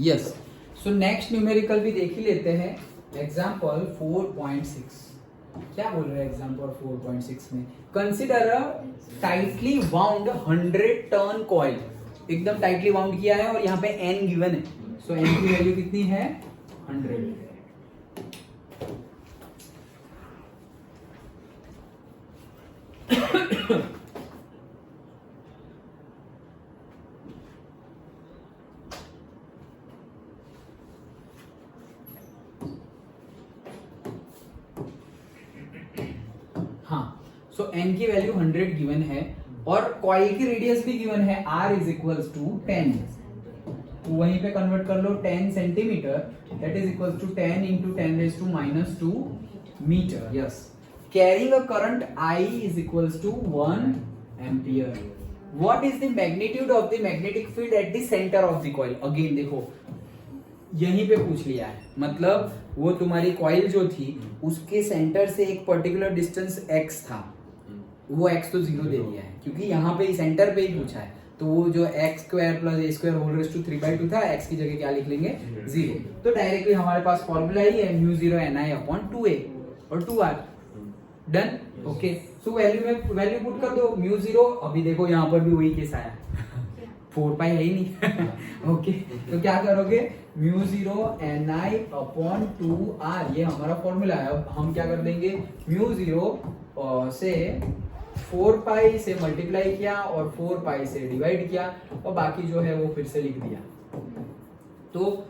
Yes. So next numerical भी देख ही लेते हैं। एग्जाम्पल 4.6 क्या बोल रहे हैं एग्जाम्पल 4.6 में? Consider a tightly wound 100 turn coil, एकदम टाइटली वाउंड किया है और यहाँ पे n गिवन है। सो n की वैल्यू कितनी है? 100। सो n की वैल्यू 100 गिवन है और कॉइल की रेडियस भी गिवन है, r इज इक्वल्स टू 10। तो वहीं पे कन्वर्ट कर लो 10 centimetre, that is equals to 10 into 10⁻⁻2 metre. Yes. Carrying a current I is equals to 1 ampere. What is the magnitude of the magnetic field at the centre of the coil? Again देखो यहीं पे पूछ लिया है, मतलब वो तुम्हारी coil जो थी उसके सेंटर से एक पर्टिकुलर डिस्टेंस x था, वो x तो 0 दे दिया है क्योंकि यहाँ पे सेंटर पे ही पूछा है। तो वो जो x square plus a square whole raise to 3/2 था, x की जगह क्या लिख लेंगे? 0। तो डायरेक्टली हमारे पास फॉर्मूला ही है μ0 ni/2a और 2r। Done. Okay. So value put कर दो μ0। अभी देखो यहाँ पर भी वही केस आया 4 पाई है ही नहीं। ओके तो क्या करोगे? μ0 ni/2r, ये हमारा फॉर्मूला है। अब हम क्या कर देंगे? μ0 से 4 पाई से मल्टीप्लाई किया और 4 पाई से डिवाइड किया और बाकी जो है वो फिर से लिख दिया। तो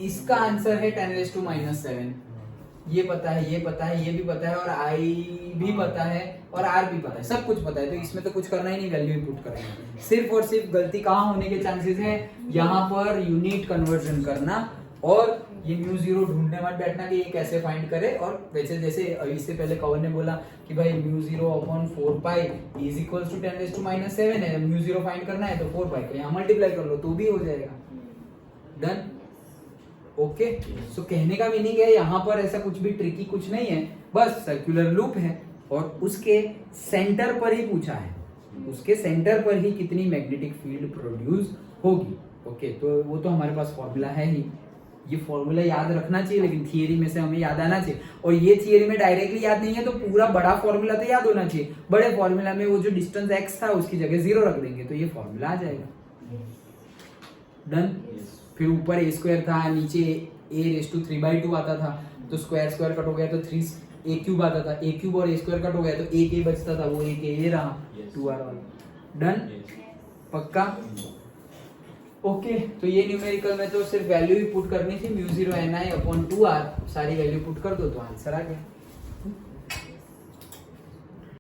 इसका आंसर है 10⁻⁻7। ये पता है, ये पता है, ये भी पता है और I भी पता है और R भी पता है, सब कुछ पता है। तो इसमें तो कुछ करना ही नहीं, वैल्यू पुट करना। सिर्फ और सिर्फ गलती कहाँ होने के चांसेस है? यहाँ पर यूनिट कन्वर्जन करना और ये μ0 ढूंढने मत बैठना कि ये कैसे फाइंड करे। और वैसे जैसे इससे पहले कवर ने बोला कि भाई μ0/4 पाई इज इक्वल्स टू 10⁻⁷ है, μ0 फाइंड करना है तो 4 पाई को यहाँ मल्टीप्लाई कर लो तो भी हो जाएगा। डन। ओके। सो कहने का मीनिंग है यहाँ पर ऐसा कुछ भी ट्रिकी कुछ नहीं है, बस सर्कुलर लूप है और उसके सेंटर पर ही पूछा है, उसके सेंटर पर ही कितनी मैग्नेटिक फील्ड प्रोड्यूस होगी। ओके तो वो तो हमारे पास फॉर्मूला है ही, ये फॉर्मूला याद रखना चाहिए, लेकिन थियरी में से हमें याद आना चाहिए। और ये थियरी में डायरेक्टली याद नहीं है तो पूरा बड़ा फॉर्मूला तो याद होना चाहिए। बड़े फॉर्मूला में वो जो डिस्टेंस x था उसकी जगह 0 रख देंगे तो ये फॉर्मूला आ जाएगा। डन। फिर ऊपर a स्क्वायर था, नीचे a⁻³ आता था, तो स्क्वायर स्क्वायर कट हो गया तो 3a³ आता था, a³ और a स्क्वायर कट हो गया तो a बचता था, वो a रहा 2r वाला। डन। पक्का? ओके तो ये न्यूमेरिकल में तो सिर्फ वैल्यू ही पुट करनी थी, μ0 ni/2r, सारी वैल्यू पुट कर दो तो आंसर आ गया।